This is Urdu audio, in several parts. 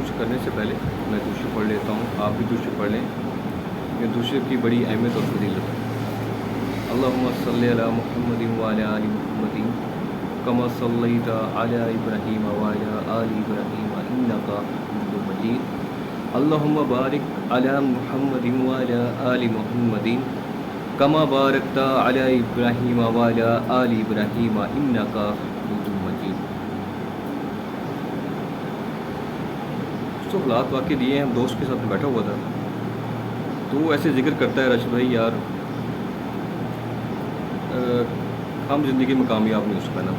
کچھ کرنے سے پہلے میں دوشی پڑھ لیتا ہوں، آپ بھی دوشی پڑھ لیں۔ یہ دوشی کی بڑی اہمیت اور فضیلت ہے۔ اللہم صلی علی محمد وعلی آل محمد کما صلیت علی ابراہیم وعلی آل ابراہیم انک حمید مجید۔ اللہم بارک علی محمد وعلی آل محمد کما بارکت علی ابراہیم وعلی آل ابراہیم انک حمید مجید۔ تو حالات واقع دیے ہیں، ہم دوست کے ساتھ بیٹھا ہوا تھا تو وہ ایسے ذکر کرتا ہے راشد بھائی یار ہم زندگی میں کامیاب نہیں ہو سکا نا،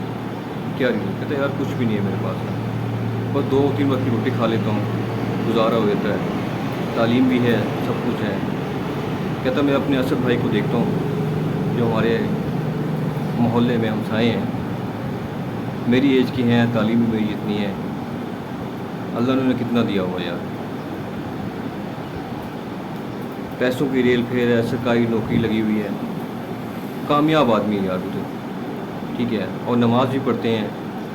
کیا ریزن؟ کہتے ہیں یار کچھ بھی نہیں ہے میرے پاس، بس 2-3 وقت کی روٹی کھا لیتا ہوں، گزارا ہو جاتا ہے، تعلیم بھی ہے، سب کچھ ہے۔ کہتا میں اپنے اسد بھائی کو دیکھتا ہوں جو ہمارے محلے میں ہمسائے ہیں، میری ایج کی ہیں، تعلیم بھی میری اتنی ہے، اللہ نے انہیں کتنا دیا ہوا یار، پیسوں کی ریل پھیر ہے، سرکاری نوکری لگی ہوئی ہے، کامیاب آدمی ہے یار وہ تو، ٹھیک ہے، اور نماز بھی پڑھتے ہیں،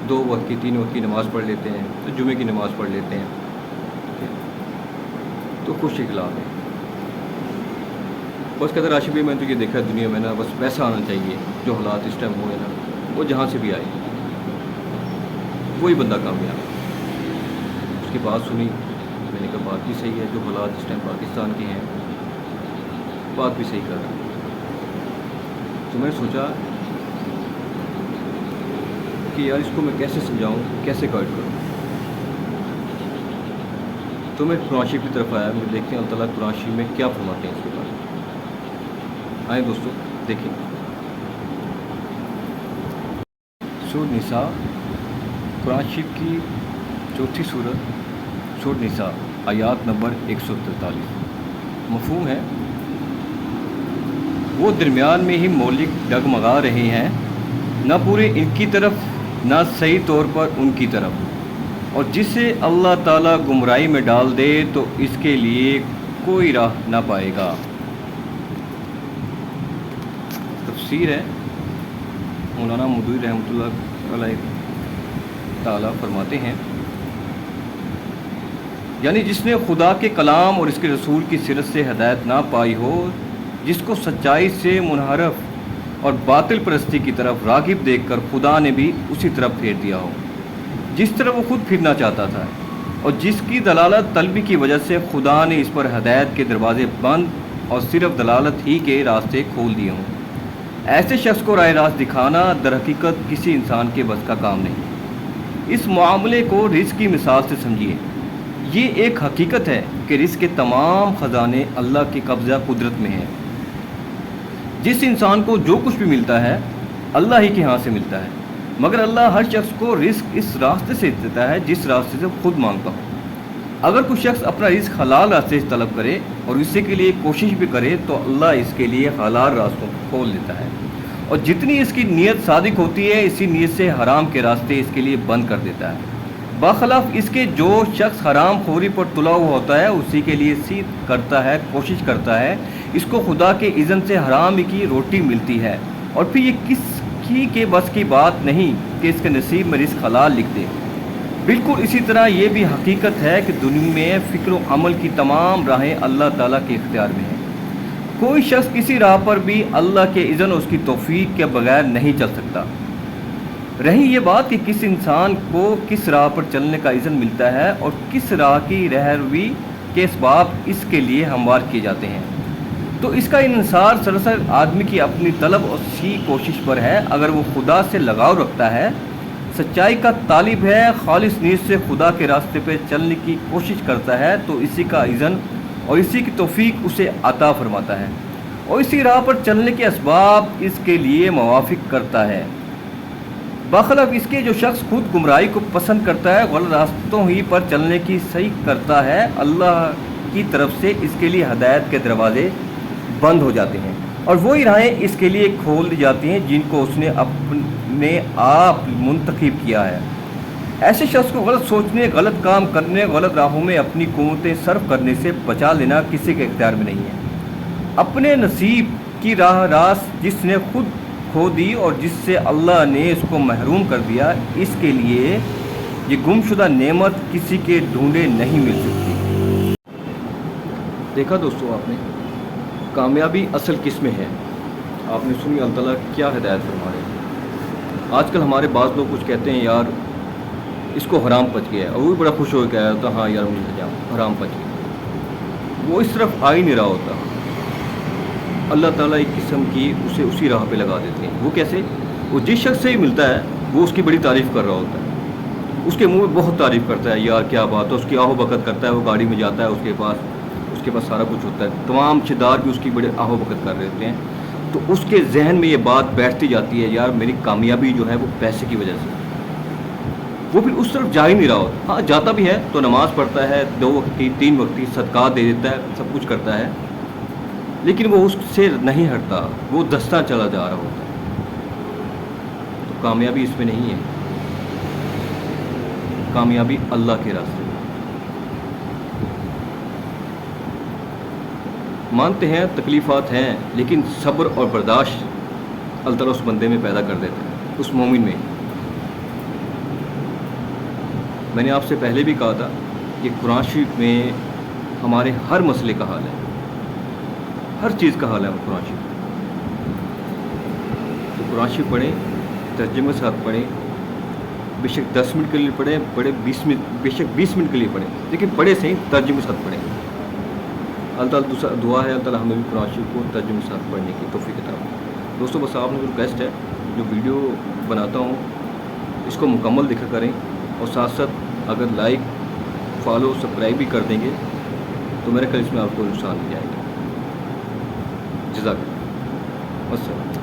2 وقت کی 3 وقت کی نماز پڑھ لیتے ہیں، تو جمعے کی نماز پڑھ لیتے ہیں، تو خوش اخلاق ہے۔ بس کہتے راشد بھائی میں تو یہ دیکھا ہے دنیا میں نا، بس پیسہ آنا چاہیے، جو حالات اس ٹائم ہوئے نا وہ جہاں سے بھی آئے وہی بندہ کامیاب ہے۔ اس کی بات سنی، میں نے کہا بات بھی صحیح ہے، جو حالات اس ٹائم پاکستان کے ہیں بات بھی صحیح کر رہا ہے۔ تو میں نے سوچا کہ یار اس کو میں کیسے سمجھاؤں، کیسے گائیڈ کروں۔ تو میں قرآن شریف کی طرف آیا، میں دیکھتے ہیں اللہ تعالیٰ قرآن شریف میں کیا فرماتے ہیں اس کے بارے میں۔ آئیں دوستو دیکھیں، سورۃ نساء، قرآن شریف کی 4تھی سورت، سورۃ نساء، آیات نمبر 143۔ مفہوم ہے وہ درمیان میں ہی مولک ڈگمگا رہے ہیں، نہ پورے ان کی طرف نہ صحیح طور پر ان کی طرف، اور جسے اللہ تعالیٰ گمراہی میں ڈال دے تو اس کے لیے کوئی راہ نہ پائے گا۔ تفسیر ہے، مولانا مودودی رحمۃ اللہ علیہ تعالیٰ فرماتے ہیں، یعنی جس نے خدا کے کلام اور اس کے رسول کی سیرت سے ہدایت نہ پائی ہو، جس کو سچائی سے منحرف اور باطل پرستی کی طرف راغب دیکھ کر خدا نے بھی اسی طرف پھیر دیا ہو جس طرح وہ خود پھرنا چاہتا تھا، اور جس کی دلالت طلبی کی وجہ سے خدا نے اس پر ہدایت کے دروازے بند اور صرف دلالت ہی کے راستے کھول دیے ہوں۔ ایسے شخص کو راہ راست دکھانا در حقیقت کسی انسان کے بس کا کام نہیں۔ اس معاملے کو رزق کی مثال سے سمجھیے۔ یہ ایک حقیقت ہے کہ رزق کے تمام خزانے اللہ کے قبضہ قدرت میں ہیں۔ جس انسان کو جو کچھ بھی ملتا ہے اللہ ہی کے ہاں سے ملتا ہے، مگر اللہ ہر شخص کو رزق اس راستے سے دیتا ہے جس راستے سے خود مانگتا ہو۔ اگر کوئی شخص اپنا رزق حلال راستے سے طلب کرے اور اسی کے لیے کوشش بھی کرے تو اللہ اس کے لیے حلال راستوں کو کھول دیتا ہے، اور جتنی اس کی نیت صادق ہوتی ہے اسی نیت سے حرام کے راستے اس کے لیے بند کر دیتا ہے۔ برخلاف اس کے جو شخص حرام خوری پر تلا ہوا ہوتا ہے اسی کے لیے سیدھ کرتا ہے، کوشش کرتا ہے، اس کو خدا کے اذن سے حرام کی روٹی ملتی ہے، اور پھر یہ کس کی کے بس کی بات نہیں کہ اس کے نصیب میں رزق حلال لکھ دے۔ بالکل اسی طرح یہ بھی حقیقت ہے کہ دنیا میں فکر و عمل کی تمام راہیں اللہ تعالیٰ کے اختیار میں ہیں۔ کوئی شخص کسی راہ پر بھی اللہ کے اذن اور اس کی توفیق کے بغیر نہیں چل سکتا۔ رہی یہ بات کہ کس انسان کو کس راہ پر چلنے کا اذن ملتا ہے اور کس راہ کی رہروی کے اسباب اس کے لیے ہموار کیے جاتے ہیں، تو اس کا انحصار سراسر آدمی کی اپنی طلب اور سی کوشش پر ہے۔ اگر وہ خدا سے لگاؤ رکھتا ہے، سچائی کا طالب ہے، خالص نیت سے خدا کے راستے پہ چلنے کی کوشش کرتا ہے، تو اسی کا اذن اور اسی کی توفیق اسے عطا فرماتا ہے اور اسی راہ پر چلنے کے اسباب اس کے لیے موافق کرتا ہے۔ برخلاف اس کے جو شخص خود گمراہی کو پسند کرتا ہے، غلط راستوں ہی پر چلنے کی صحیح کرتا ہے، اللہ کی طرف سے اس کے لیے ہدایت کے دروازے بند ہو جاتے ہیں اور وہی راہیں اس کے لیے کھول دی جاتی ہیں جن کو اس نے اپنے آپ منتخب کیا ہے۔ ایسے شخص کو غلط سوچنے، غلط کام کرنے، غلط راہوں میں اپنی قوتیں صرف کرنے سے بچا لینا کسی کے اختیار میں نہیں ہے۔ اپنے نصیب کی راہ راست جس نے خود کھو دی اور جس سے اللہ نے اس کو محروم کر دیا، اس کے لیے یہ گمشدہ نعمت کسی کے ڈھونڈے نہیں مل سکتی۔ دیکھا دوستو آپ نے، کامیابی اصل کس میں ہے؟ آپ نے سنی اللہ تعالیٰ کیا ہدایت فرما رہے ہیں۔ آج کل ہمارے بعض لوگ کچھ کہتے ہیں یار اس کو حرام پچ گیا ہے، اور وہ بھی بڑا خوش ہو کے آیا ہوتا، ہاں یار مجھے حرام پچ گیا۔ وہ اس طرف آ ہی نہیں رہا ہوتا۔ اللہ تعالیٰ ایک قسم کی اسے اسی راہ پہ لگا دیتے ہیں۔ وہ کیسے؟ وہ جس شخص سے ہی ملتا ہے وہ اس کی بڑی تعریف کر رہا ہوتا ہے، اس کے منہ میں بہت تعریف کرتا ہے، یار کیا بات ہے، اس کی آہو بکت کرتا ہے، وہ گاڑی میں جاتا ہے، اس کے پاس سارا کچھ ہوتا ہے، تمام رشتہ دار بھی اس کی بڑے آہو بکت کر رہے ہوتے ہیں، تو اس کے ذہن میں یہ بات بیٹھتی جاتی ہے، یار میری کامیابی جو ہے وہ پیسے کی وجہ سے۔ وہ پھر اس طرف جا ہی نہیں رہا ہوتا۔ ہاں جاتا بھی ہے تو نماز پڑھتا ہے، 2 وقت کی 3 وقت کی صدقات دے دیتا ہے، سب کچھ کرتا ہے، لیکن وہ اس سے نہیں ہٹتا، وہ دستہ چلا جا رہا ہوتا ہے۔ تو کامیابی اس میں نہیں ہے، کامیابی اللہ کے راستے میں۔ مانتے ہیں تکلیفات ہیں، لیکن صبر اور برداشت اللہ تعالیٰ اس بندے میں پیدا کر دیتا ہے، اس مومن میں۔ میں نے آپ سے پہلے بھی کہا تھا کہ قرآن شریف میں ہمارے ہر مسئلے کا حل ہے، ہر چیز کا حل ہے قرآن شریف۔ تو قرآن شریف پڑھیں، ترجمے کے ساتھ پڑھیں، بے شک 10 منٹ کے لیے پڑھیں، بے شک 20 منٹ کے لیے پڑھیں، لیکن پڑھے صحیح، ترجمے کے ساتھ پڑھیں۔ اللہ تعالیٰ دوسرا دعا ہے، اللہ تعالیٰ ہمیں بھی قرآن شریف کو ترجمے کے ساتھ پڑھنے کی توفیق عطا فرمائے۔ دوستو بس آپ نے جو ریکویسٹ ہے، جو ویڈیو بناتا ہوں اس کو مکمل دیکھا کریں، اور ساتھ ساتھ اگر لائک، فالو، سبسکرائب بھی کر دیں گے تو میرے خیال اس میں آپ کو نقصان نہیں جائے گا۔ جزاک اللہ، السلام۔